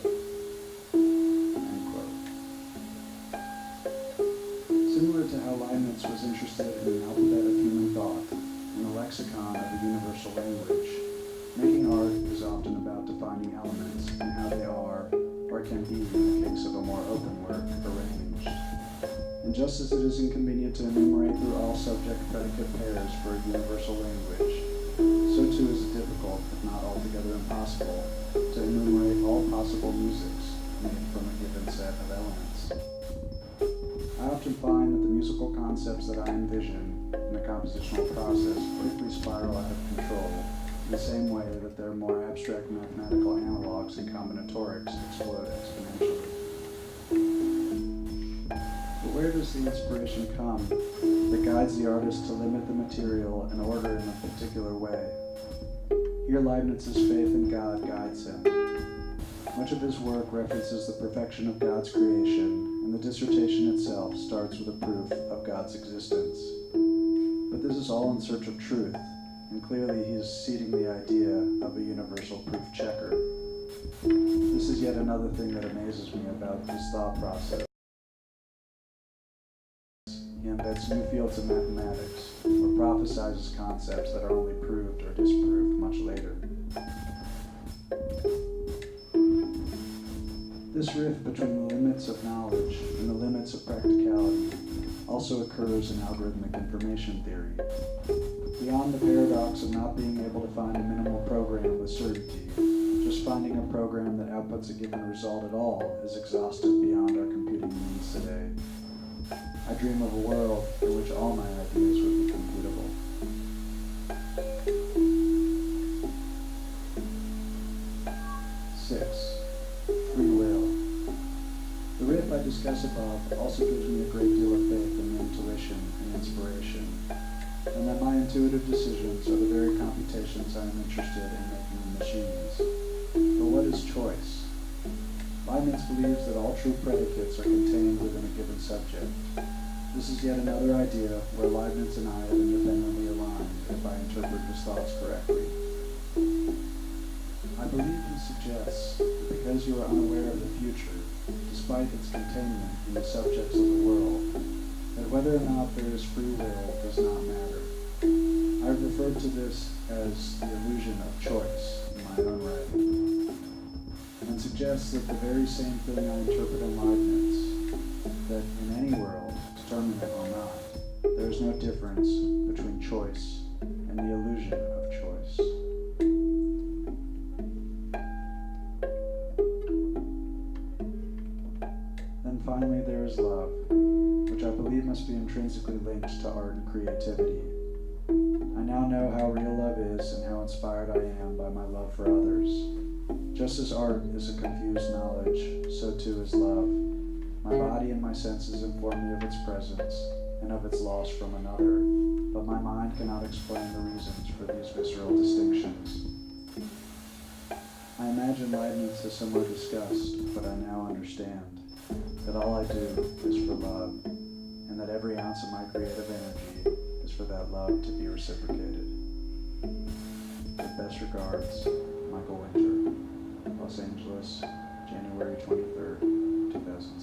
Similar to how Leibniz was interested in the alphabet of human thought and the lexicon of a universal language, making art is often about defining elements and how they are, or can be in the case of a more open work, arranged. And just as it is inconvenient to enumerate through all subject-predicate pairs for a universal language, so too is it difficult, if not altogether impossible, to enumerate all possible musics made from a given set of elements. I often find that the musical concepts that I envision in the compositional process quickly spiral out of control in the same way that their more abstract mathematical analogs in combinatorics explode exponentially. But where does the inspiration come that guides the artist to limit the material and order in a particular way? Here Leibniz's faith in God guides him. Much of his work references the perfection of God's creation, and the dissertation itself starts with a proof of God's existence. But this is all in search of truth, and clearly he is seeding the idea of a universal proof checker. This is yet another thing that amazes me about his thought process. He embeds new fields of mathematics, or prophesizes concepts that are only proved or disproved much later. This rift between the limits of knowledge and the limits of practicality also occurs in algorithmic information theory. Beyond the paradox of not being able to find a minimal program with certainty, just finding a program that outputs a given result at all is exhaustive beyond our computing means today. I dream of a world in which all my ideas would be computable. Free will. The riff I discuss above also gives me a great deal of faith in intuition and inspiration, and that my intuitive decisions are the very computations I am interested in making in machines. But what is choice? Leibniz believes that all true predicates are contained within a given subject. This is yet another idea where Leibniz and I have independently aligned if I interpret his thoughts correctly. I believe he suggests that because you are unaware of the future, despite its containment in the subjects of the world, that whether or not there is free will does not matter. I have referred to this as the illusion of choice in my own writing, and suggests that the very same thing I interpret in Leibniz, that in any world, determinate or not, there is no difference between choice and the illusion of choice. Finally, there is love, which I believe must be intrinsically linked to art and creativity. I now know how real love is and how inspired I am by my love for others. Just as art is a confused knowledge, so too is love. My body and my senses inform me of its presence and of its loss from another, but my mind cannot explain the reasons for these visceral distinctions. I imagine Leibniz has somewhere discussed, but I now understand, that all I do is for love, and that every ounce of my creative energy is for that love to be reciprocated. With best regards, Michael Winter, Los Angeles, January 23rd, 2006.